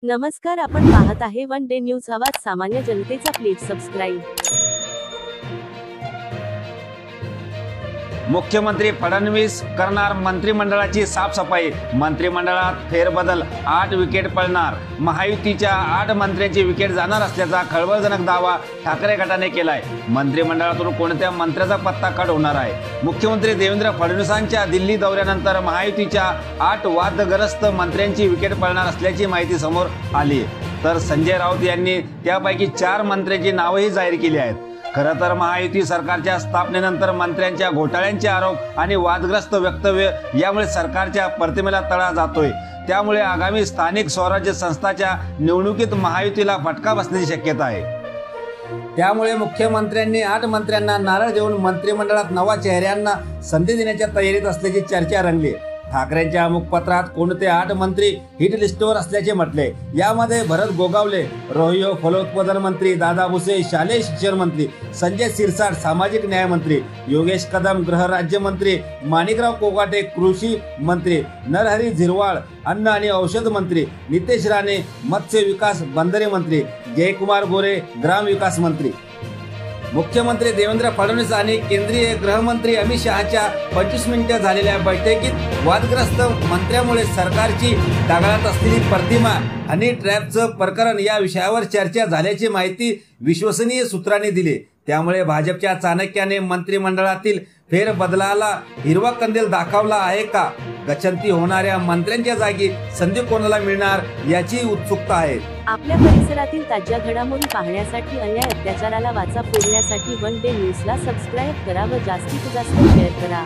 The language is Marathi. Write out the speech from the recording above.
नमस्कार, आपण पाहत आहे वन डे न्यूज आवाज सामान्य जनतेचा. Please subscribe. मुख्यमंत्री फडणवीस करणार मंत्रिमंडळाची साफसफाई. मंत्रिमंडळात फेरबदल, 8 विकेट पडणार. महायुतीच्या 8 मंत्र्यांची विकेट जाणार असल्याचा खळबळजनक दावा ठाकरे गटाने केलाय. मंत्रिमंडळातून कोणत्या मंत्र्याचा पत्ता कट होणार आहे? मुख्यमंत्री देवेंद्र फडणवीसांच्या दिल्ली दौऱ्यानंतर महायुतीच्या 8 वादग्रस्त मंत्र्यांची विकेट पडणार असल्याची माहिती समोर आली, तर संजय राऊत यांनी त्यापैकी 4 मंत्र्यांची नावंही जाहीर केली आहेत. खरं तर महायुती सरकारच्या स्थापनेनंतर मंत्र्यांच्या घोटाळ्यांचे आरोप आणि वादग्रस्त वक्तव्य यामुळे सरकारच्या प्रतिमेला तडा जातोय. त्यामुळे आगामी स्थानिक स्वराज्य संस्थांच्या निवडणुकीत महायुतीला फटका बसण्याची शक्यता आहे. त्यामुळे मुख्यमंत्र्यांनी 8 मंत्र्यांना नारळ देऊन मंत्रिमंडळात नवा चेहऱ्यांना संधी देण्याच्या तयारीत असल्याची चर्चा रंगली. ठाकरेंच्या मुखपत्रात कोणते 8 मंत्री हिट लिस्टवर असल्याचे म्हटले. यामध्ये भरत गोगावले, रोहियो फलोत्पादन मंत्री, दादा भुसे शालेय शिक्षण मंत्री, संजय सिरसाट सामाजिक न्याय मंत्री, योगेश कदम गृह राज्यमंत्री, माणिकराव कोकाटे कृषी मंत्री, नरहरी झिरवाळ अन्न आणि औषध मंत्री, नितेश राणे मत्स्य विकास बंदरे मंत्री, जयकुमार गोरे ग्राम विकास मंत्री. मुख्यमंत्री देवेंद्र फडणवीस आणि केंद्रीय गृहमंत्री अमित शहाच्या 25 मिनिटे झालेल्या बैठकीत वादग्रस्त मंत्र्यामुळे सरकारची डागाळत असलेली प्रतिमा हनी ट्रॅपचं प्रकरण या विषयावर चर्चा झाल्याची माहिती विश्वसनीय सूत्रांनी दिली. त्यामुळे भाजपच्या चाणक्याने मंत्रिमंडळातील फेरबदलाला हिरवा कंदील दाखवला आहे का? गच्छंती होणाऱ्या मंत्र्यांच्या जागी संधी कोणाला मिळणार याची उत्सुकता आहे. आपल्या परिसरातील ताज्या घडामोडी पाहण्यासाठी, अन्याय अत्याचाराला वाचा फोडण्यासाठी वन डे न्यूजला सबस्क्राइब करा व जास्तीत जास्त शेअर करा.